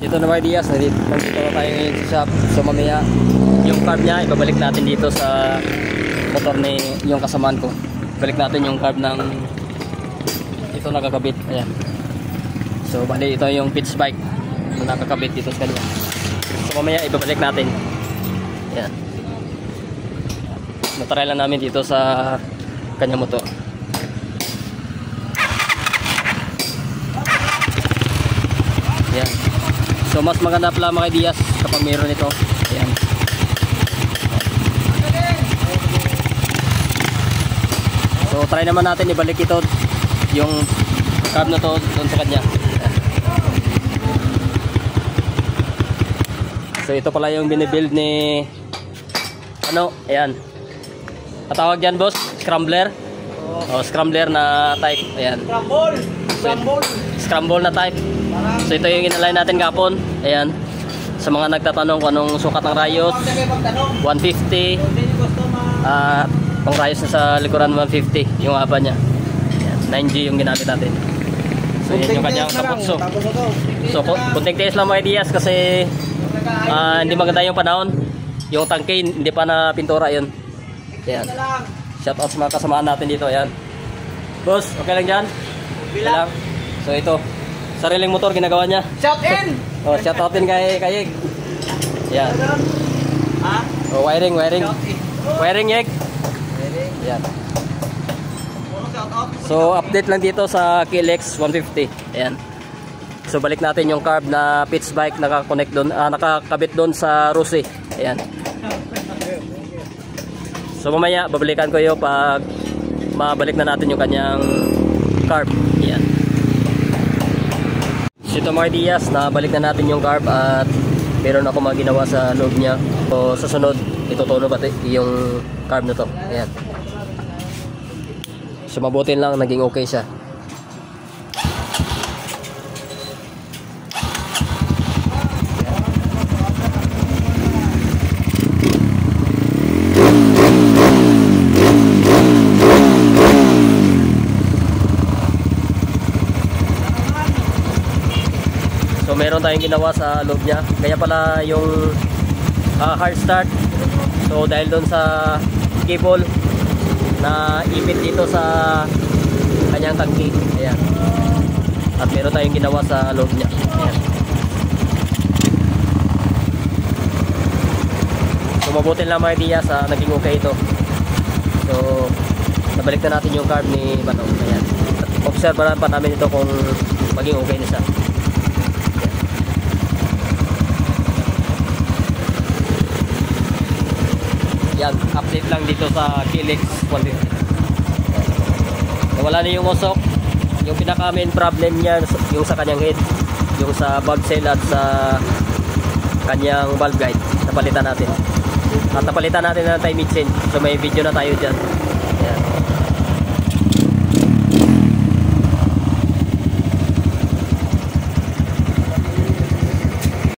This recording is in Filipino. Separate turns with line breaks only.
Dito na mga Diaz, nandito na tayo ngayon sa shop. So mamaya, yung carb niya, ibabalik natin dito sa motor ni yung kasamaan ko. Balik natin yung carb ng ito nakakabit. Ayan. So bali ito yung pitch bike na nakakabit dito sa kanya. So mamaya ibabalik natin. Ayan. Natry lang namin dito sa kanya motor. Ayan. So mas maganda pala mga Diaz kapag mayroon ito. Ayan. So try naman natin ibalik ito yung carb na to doon sa kanya. So ito pala yung binibuild ni ano, ayan. Katawag diyan boss, scrambler. Oh, scrambler na type. Ayan. Scramble na type. So ito yung inalign natin kapon. Ayan. Sa mga nagtatanong kung anong sukat ng rayos, 150. Pang rayos na sa likuran 150 yung haba niya. Ayan, 9G yung ginamit natin. So yan yung kanyang kaputso. So kunting tiis lang mga Diaz kasi hindi maganda yung panahon. Yung tangke hindi pa na pintura yun. Ayan. Shout out sa mga kasamaan natin dito. Ayan. Boss, okay lang dyan? Okay lang. So ito, sariling motor ginagawa niya.
Shout in!
Oh, shout out din kay Yeg. Ayan. Oh, wiring. Wiring Yeg. Ayan. So update lang dito sa KLX 150. Ayan. So balik natin yung carb na pitch bike naka-connect doon, nakakabit doon sa Rusi. Ayan. So mamaya babalikan ko yung pag mabalik na natin yung kanyang carb. Ayan. So ito mga Diaz, nabalik na natin yung carb at meron ako maginawa sa loob niya. So sa sunod itutuno ba yung carb na to. Ayan. So mabuti lang naging okay siya. So meron tayong ginawa sa loob niya. Kaya pala yung hard start. So dahil doon sa cable na ipit dito sa kanyang tangki. Ayan. At meron tayong ginawa sa loob niya. Ayan. So mabuti lang mga Diaz, naging okay ito. So nabalik na natin yung carb ni Bato. Ayan. At observe pa namin ito kung maging okay na siya. Yan, update lang dito sa KLX 150. Wala na yung usok. Yung pinaka main problem niya yung sa kanyang head, yung sa valve seal at sa kanyang valve guide. Napalitan natin. At napalitan natin ng time chain. So may video na tayo dyan.